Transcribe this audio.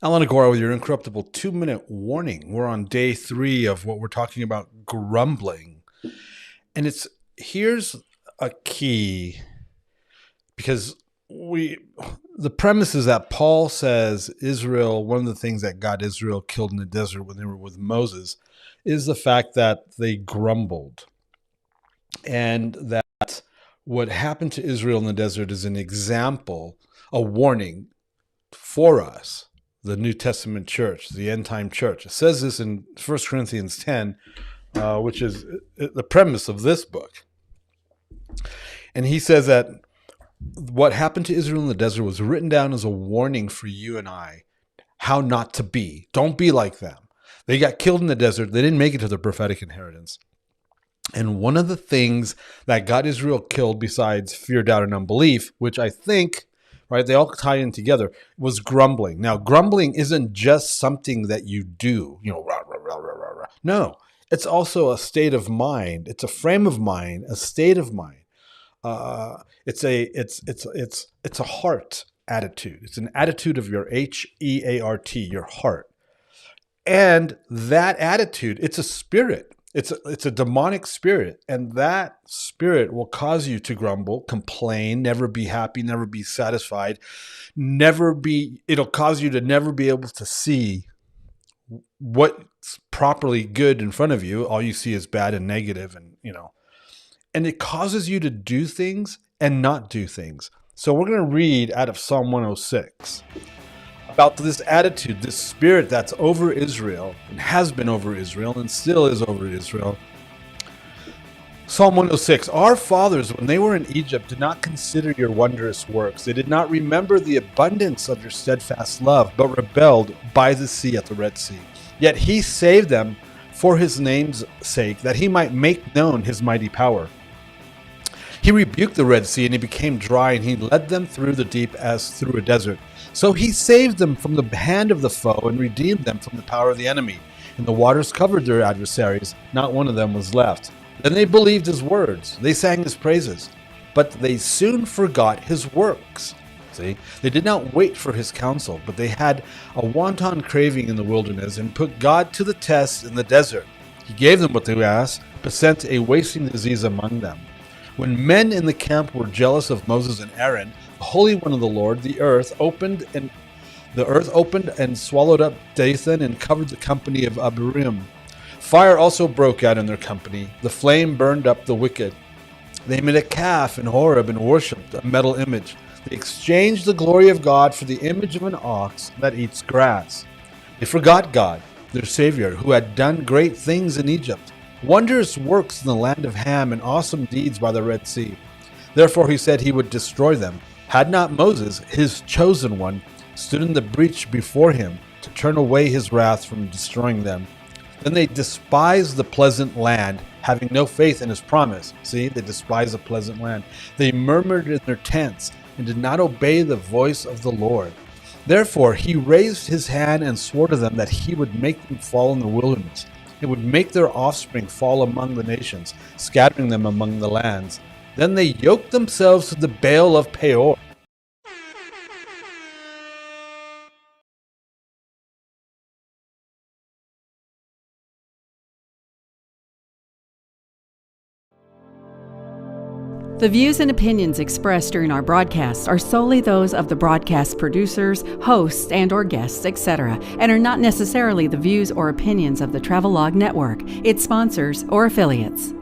Allan Aguirre with your Incorruptible 2-minute warning. We're on day 3 of what we're talking about, grumbling. And here's a key, because the premise is that Paul says Israel, one of the things that got Israel killed in the desert when they were with Moses, is the fact that they grumbled. And that what happened to Israel in the desert is an example, a warning for us, the New Testament church, the end time church. It says this in 1 Corinthians 10, which is the premise of this book. And he says that what happened to Israel in the desert was written down as a warning for you and I, how not to be. Don't be like them. They got killed in the desert. They didn't make it to their prophetic inheritance. And one of the things that got Israel killed, besides fear, doubt, and unbelief, which I think, right, they all tie in together, was grumbling. Now, grumbling isn't just something that you do, rah, rah, rah, rah, rah, rah. No, it's also a state of mind. It's a frame of mind, a state of mind. It's a heart attitude. It's an attitude of your HEART, your heart. And that attitude, it's a spirit. It's a demonic spirit, and that spirit will cause you to grumble, complain, never be happy, never be satisfied, it'll cause you to never be able to see what's properly good in front of you. All you see is bad and negative, and it causes you to do things and not do things. So we're going to read out of Psalm 106 about this attitude, this spirit that's over Israel and has been over Israel and still is over Israel. Psalm 106, our fathers, when they were in Egypt, did not consider your wondrous works. They did not remember the abundance of your steadfast love, but rebelled by the sea at the Red Sea. Yet he saved them for his name's sake, that he might make known his mighty power. He rebuked the Red Sea, and it became dry, and he led them through the deep as through a desert. So he saved them from the hand of the foe and redeemed them from the power of the enemy. And the waters covered their adversaries. Not one of them was left. Then they believed his words. They sang his praises. But they soon forgot his works. See, they did not wait for his counsel, but they had a wanton craving in the wilderness and put God to the test in the desert. He gave them what they asked, but sent a wasting disease among them. When men in the camp were jealous of Moses and Aaron, the Holy One of the Lord, the earth opened and swallowed up Dathan and covered the company of Abiram. Fire also broke out in their company. The flame burned up the wicked. They made a calf in Horeb and worshipped a metal image. They exchanged the glory of God for the image of an ox that eats grass. They forgot God, their Savior, who had done great things in Egypt, wondrous works in the land of Ham, and awesome deeds by the Red Sea. Therefore he said he would destroy them, had not Moses, his chosen one, stood in the breach before him to turn away his wrath from destroying them. Then they despised the pleasant land, having no faith in his promise. See, they despised the pleasant land. They murmured in their tents and did not obey the voice of the Lord. Therefore he raised his hand and swore to them that he would make them fall in the wilderness. It would make their offspring fall among the nations, scattering them among the lands. Then they yoked themselves to the Baal of Peor. The views and opinions expressed during our broadcasts are solely those of the broadcast producers, hosts, and/or guests, etc., and are not necessarily the views or opinions of the Travelog Network, its sponsors, or affiliates.